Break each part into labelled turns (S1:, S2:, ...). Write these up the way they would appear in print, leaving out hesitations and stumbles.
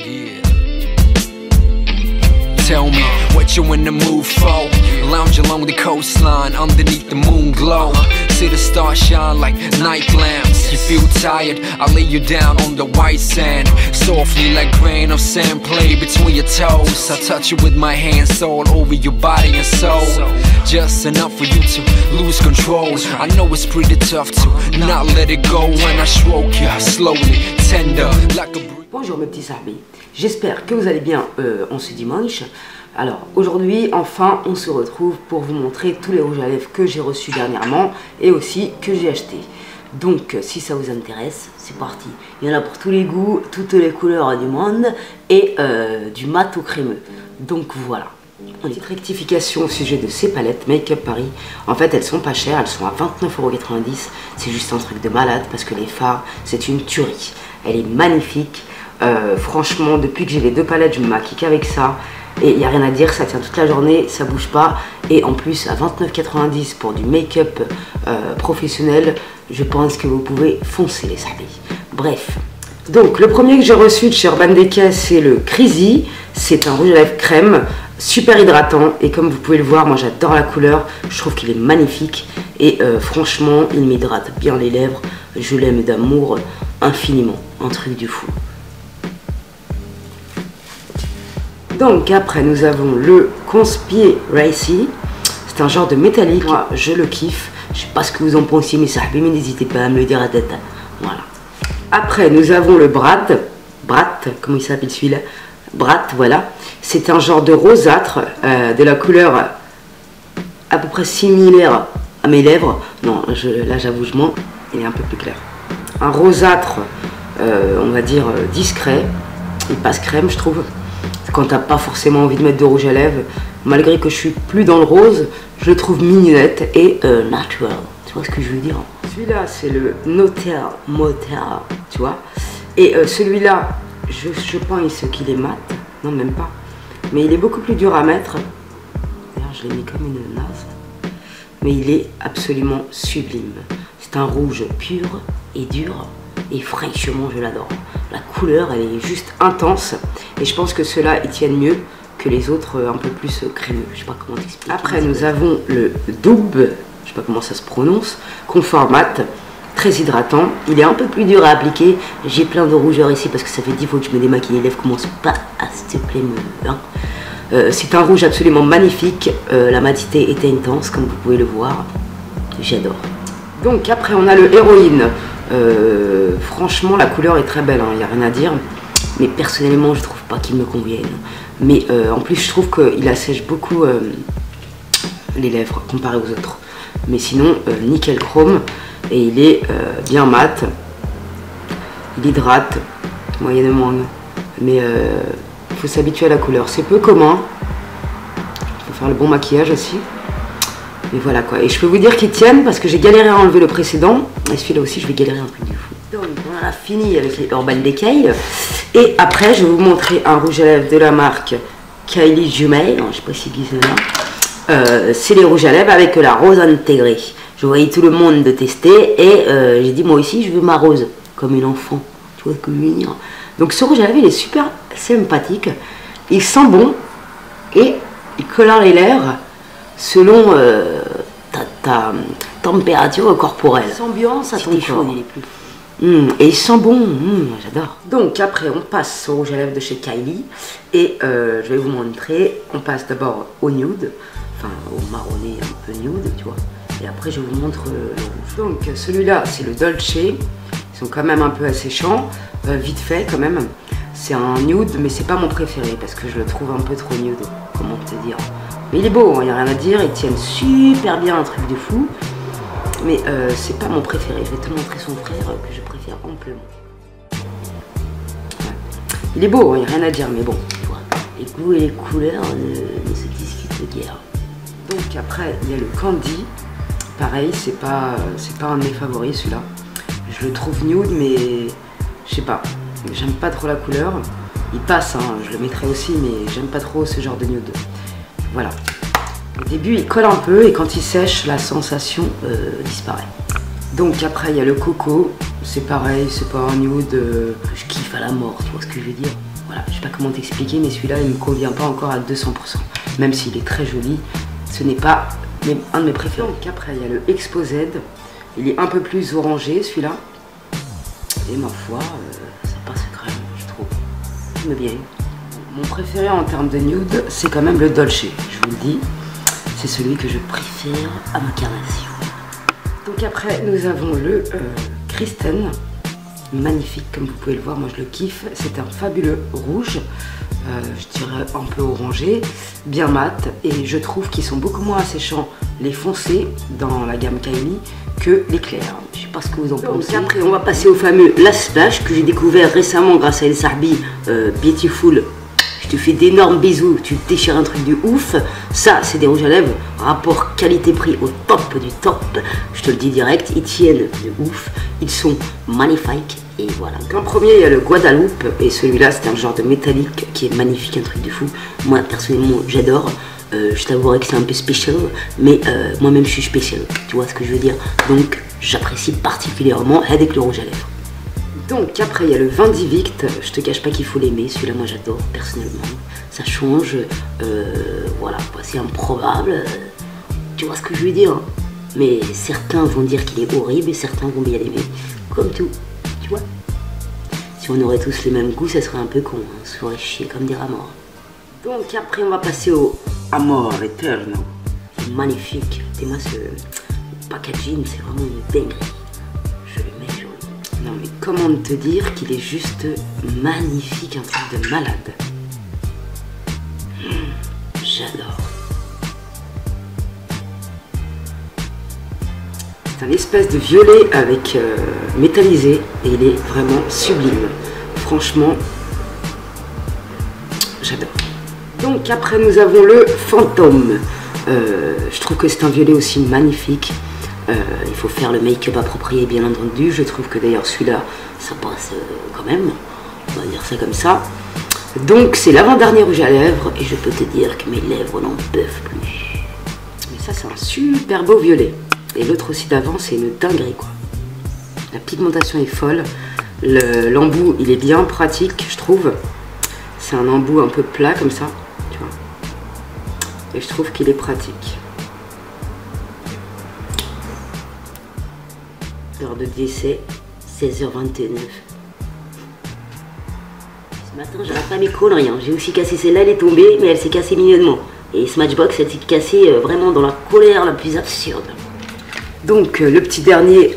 S1: Yeah. Tell me what you in the mood for. Lounge along the coastline underneath the moon glow. See the stars shine like night lamps. You feel tired, I lay you down on the white sand. Softly like grain of sand play between your toes. I touch you with my hands all over your body and soul. Just enough for you to lose control. I know it's pretty tough to not let it go when I stroke you slowly, tender like a...
S2: Bonjour mes petits sahbis, j'espère que vous allez bien en ce dimanche. Alors aujourd'hui, enfin, on se retrouve pour vous montrer tous les rouges à lèvres que j'ai reçus dernièrement et aussi que j'ai acheté. Donc si ça vous intéresse, c'est parti. Il y en a pour tous les goûts, toutes les couleurs du monde et du mat au crémeux. Donc voilà. Une petite rectification au sujet de ces palettes Make Up Paris. En fait, elles sont pas chères, elles sont à 29,90 €. C'est juste un truc de malade parce que les fards, c'est une tuerie. Elle est magnifique. Franchement, depuis que j'ai les deux palettes, je me maquille qu'avec ça. Et il n'y a rien à dire, ça tient toute la journée, ça bouge pas. Et en plus, à 29,90 € pour du make-up professionnel, je pense que vous pouvez foncer les sahbis. Bref. Donc, le premier que j'ai reçu de chez Urban Decay, c'est le Crazy. C'est un rouge à lèvres crème, super hydratant. Et comme vous pouvez le voir, moi j'adore la couleur. Je trouve qu'il est magnifique. Et franchement, il m'hydrate bien les lèvres. Je l'aime d'amour infiniment. Un truc du fou. Donc après nous avons le Conspiracy, c'est un genre de métallique, moi je le kiffe, je sais pas ce que vous en pensez mes sahbis, mais n'hésitez pas à me le dire à tête. Voilà. Après nous avons le Brat, comment il s'appelle celui-là, Brat, voilà, c'est un genre de rosâtre de la couleur à peu près similaire à mes lèvres, non là j'avoue je mens, il est un peu plus clair. Un rosâtre, on va dire discret, il passe crème je trouve. Quand t'as pas forcément envie de mettre de rouge à lèvres, malgré que je suis plus dans le rose, je le trouve mignonnette et natural. Tu vois ce que je veux dire? Celui-là, c'est le Notel Motel, tu vois. Et celui-là, je pense qu'il est mat. Non, même pas. Mais il est beaucoup plus dur à mettre. D'ailleurs, je l'ai mis comme une naze. Mais il est absolument sublime. C'est un rouge pur et dur. Et franchement, je l'adore. La couleur, elle est juste intense. Et je pense que ceux-là, ils tiennent mieux que les autres un peu plus crémeux. Je sais pas comment t'expliquer. Après, nous avons le Dub, je sais pas comment ça se prononce, Confort Mat, très hydratant. Il est un peu plus dur à appliquer. J'ai plein de rougeurs ici parce que ça fait 10 fois que je me démaquille. Les lèvres commencent pas à se plaire. Hein. C'est un rouge absolument magnifique. La matité est intense, comme vous pouvez le voir. J'adore. Donc après, on a le Héroïne. Franchement la couleur est très belle, il n'y a rien à dire, mais personnellement je trouve pas qu'il me convienne, mais en plus je trouve qu'il assèche beaucoup les lèvres comparé aux autres, mais sinon nickel chrome, et il est bien mat, il hydrate moyennement, mais il faut s'habituer à la couleur, c'est peu commun, il faut faire le bon maquillage aussi. Mais voilà quoi, et je peux vous dire qu'ils tiennent parce que j'ai galéré à enlever le précédent. Et celui-là aussi, je vais galérer un truc du fou. Donc on a fini avec les Urban Decay. Et après, je vais vous montrer un rouge à lèvres de la marque Kylie Jumel. Je sais pas si qui c'est là. C'est les rouges à lèvres avec la rose intégrée. Je voyais tout le monde de tester et j'ai dit moi aussi, je veux ma rose comme une enfant. Tu vois ce que je veux dire? Donc ce rouge à lèvres, il est super sympathique. Il sent bon et il colore les lèvres selon ta température corporelle. Il sent bien, ça sent chaud, il est plus. Et il sent bon, j'adore. Donc après on passe au rouge à lèvres de chez Kylie et je vais vous montrer. On passe d'abord au nude, enfin au marronné un peu nude, tu vois. Et après je vous montre le rouge. Donc celui-là c'est le Dolce. Ils sont quand même un peu asséchants, vite fait quand même. C'est un nude mais c'est pas mon préféré parce que je le trouve un peu trop nude. Comment te dire? Mais il est beau, il n'y a rien à dire, ils tiennent super bien, un truc de fou. Mais c'est pas mon préféré, je vais te montrer son frère que je préfère amplement. Ouais. Il est beau, il n'y a rien à dire, mais bon, tu vois, les goûts et les couleurs ne se discutent guère. Donc après, il y a le Candy. Pareil, c'est pas un de mes favoris celui-là. Je le trouve nude, mais je sais pas, j'aime pas trop la couleur. Il passe, hein, je le mettrai aussi, mais j'aime pas trop ce genre de nude. Voilà. Au début, il colle un peu et quand il sèche, la sensation disparaît. Donc après, il y a le Coco. C'est pareil, c'est pas un nude que je kiffe à la mort, tu vois ce que je veux dire? Voilà, je sais pas comment t'expliquer, mais celui-là, il me convient pas encore à 200%. Même s'il est très joli, ce n'est pas un de mes préférés. Donc après, il y a le Exposed. Il est un peu plus orangé, celui-là. Et ma foi, ça passe quand même, je trouve. Mais bien. Mon préféré en termes de nude, c'est quand même le Dolce. Je vous le dis, c'est celui que je préfère à ma carnation. Donc après, nous avons le Kristen. Magnifique, comme vous pouvez le voir, moi je le kiffe. C'est un fabuleux rouge, je dirais un peu orangé, bien mat. Et je trouve qu'ils sont beaucoup moins asséchants, les foncés, dans la gamme Kylie, que les clairs. Je sais pas ce que vous en pensez. Après, on va passer au fameux Last Splash, que j'ai découvert récemment grâce à El Sarbi, Beautiful. Je te fais d'énormes bisous, tu déchires un truc de ouf. Ça, c'est des rouges à lèvres, rapport qualité-prix au top du top. Je te le dis direct, ils tiennent de ouf. Ils sont magnifiques et voilà. En premier, il y a le Guadeloupe et celui-là, c'est un genre de métallique qui est magnifique, un truc de fou. Moi, personnellement, j'adore. Je t'avouerai que c'est un peu spécial, mais moi-même, je suis spécial. Tu vois ce que je veux dire? Donc, j'apprécie particulièrement avec le rouge à lèvres. Donc après il y a le Vindivict, je te cache pas qu'il faut l'aimer, celui-là moi j'adore personnellement, ça change, voilà, c'est improbable, tu vois ce que je veux dire, mais certains vont dire qu'il est horrible et certains vont bien l'aimer, comme tout, tu vois. Si on aurait tous les mêmes goûts, ça serait un peu con, on se ferait chier comme des rats morts. Donc après on va passer au Amor Eterno, c'est magnifique, et moi ce packaging c'est vraiment une dinguerie. Non mais comment te dire qu'il est juste magnifique, un truc de malade. J'adore. C'est un espèce de violet avec métallisé et il est vraiment sublime. Franchement, j'adore. Donc après nous avons le Fantôme. Je trouve que c'est un violet aussi magnifique. Il faut faire le make-up approprié bien entendu. Je trouve que d'ailleurs celui-là ça passe quand même, on va dire ça comme ça. Donc c'est l'avant-dernier rouge à lèvres et je peux te dire que mes lèvres n'en peuvent plus. Mais ça c'est un super beau violet. Et l'autre aussi d'avant c'est une dinguerie quoi. La pigmentation est folle. L'embout il est bien pratique je trouve. C'est un embout un peu plat comme ça, tu vois. Et je trouve qu'il est pratique. Heure de décès, 16h29. Ce matin, j'arrête pas mes conneries. Hein. J'ai aussi cassé celle-là, elle est tombée, mais elle s'est cassée mignonnement. Et ce Matchbox, elle s'est cassée vraiment dans la colère la plus absurde. Donc, le petit dernier,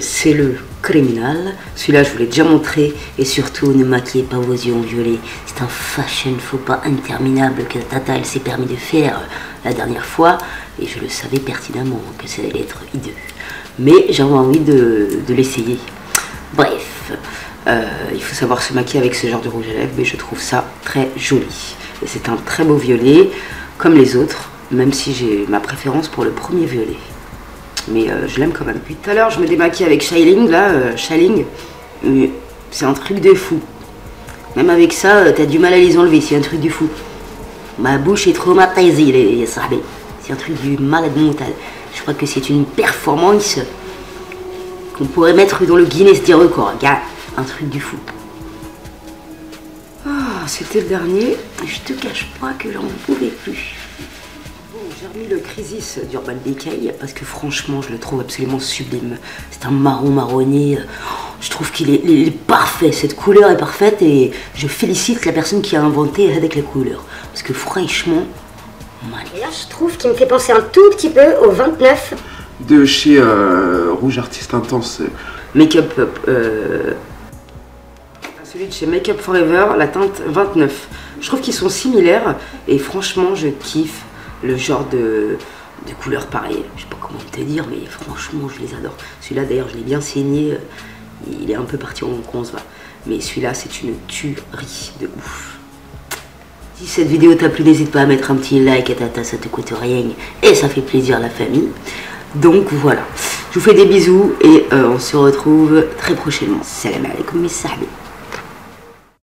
S2: c'est le Criminal. Celui-là, je vous l'ai déjà montré. Et surtout, ne maquillez pas vos yeux en violet. C'est un fashion faux pas interminable que Tata, elle s'est permis de faire la dernière fois. Et je le savais pertinemment que ça allait être hideux. Mais j'avais envie de l'essayer. Bref, il faut savoir se maquiller avec ce genre de rouge à lèvres, mais je trouve ça très joli. Et c'est un très beau violet, comme les autres, même si j'ai ma préférence pour le premier violet. Mais je l'aime quand même. Puis tout à l'heure, je me démaquille avec Shining, là, Shining, c'est un truc de fou. Même avec ça, t'as du mal à les enlever, c'est un truc de fou. Ma bouche est traumatisée, les sahbés. C'est un truc du malade mental. Je crois que c'est une performance qu'on pourrait mettre dans le Guinness des records. Regarde, un truc du fou. Ah, c'était le dernier. Je te cache pas que j'en pouvais plus. Bon, j'ai remis le Crisis d'Urban Decay parce que franchement, je le trouve absolument sublime. C'est un marron marronné. Je trouve qu'il est parfait. Cette couleur est parfaite et je félicite la personne qui a inventé avec la couleur. Parce que franchement,
S3: et là, je trouve qu'il me fait penser un tout petit peu au 29.
S4: De chez Rouge Artiste Intense.
S2: Make-up, celui de chez Make Up Forever, la teinte 29. Je trouve qu'ils sont similaires et franchement, je kiffe le genre de couleurs pareilles. Je sais pas comment te dire, mais franchement, je les adore. Celui-là, d'ailleurs, je l'ai bien saigné. Il est un peu parti en conce, mais celui-là, c'est une tuerie de ouf. Si cette vidéo t'a plu, n'hésite pas à mettre un petit like et tata, ça te coûte rien et ça fait plaisir à la famille. Donc voilà, je vous fais des bisous et on se retrouve très prochainement. Salam alaikum mes sahbis.